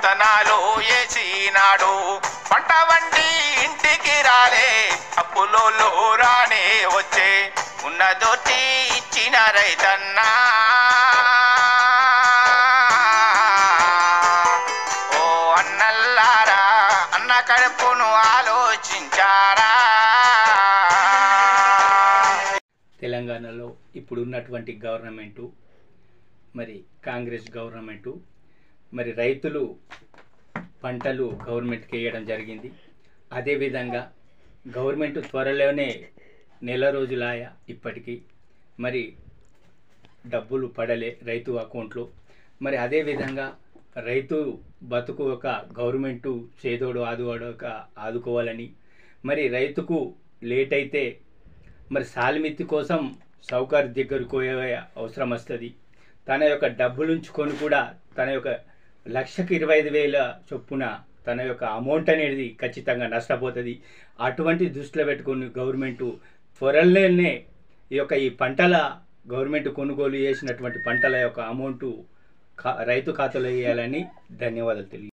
విత్తనాలు వేసినాడు, పంట వండి ఇంటికి రాలే, అప్పులో రానే వచ్చే, ఉన్నదొట్టి ఇచ్చిన రైతన్నా. ఓ అన్నల్లారా, అన్న కడుపును ఆలోచించారా? తెలంగాణలో ఇప్పుడు ఉన్నటువంటి గవర్నమెంటు, మరి కాంగ్రెస్ గవర్నమెంటు, మరి రైతులు పంటలు గవర్నమెంట్కి వేయడం జరిగింది. అదేవిధంగా గవర్నమెంట్ త్వరలోనే నెల రోజులాయ ఇప్పటికీ మరి డబ్బులు పడలే రైతు అకౌంట్లో. మరి అదేవిధంగా రైతు బతుకు ఒక గవర్నమెంటు చేదోడు ఆదువాడక ఆదుకోవాలని, మరి రైతుకు లేట్ అయితే మరి సాలిమిత్తి కోసం సౌకర్ దగ్గరకు పోయే అవసరం వస్తుంది. తన యొక్క డబ్బులుంచుకొని కూడా తన యొక్క 1,25,000 చొప్పున తన యొక్క అమౌంట్ అనేది ఖచ్చితంగా నష్టపోతుంది. అటువంటి దృష్టిలో పెట్టుకుని గవర్నమెంటు త్వరలోనే ఈ పంటల గవర్నమెంట్ కొనుగోలు చేసినటువంటి పంటల యొక్క అమౌంట్ రైతు ఖాతాలో వేయాలని ధన్యవాదాలు తెలియ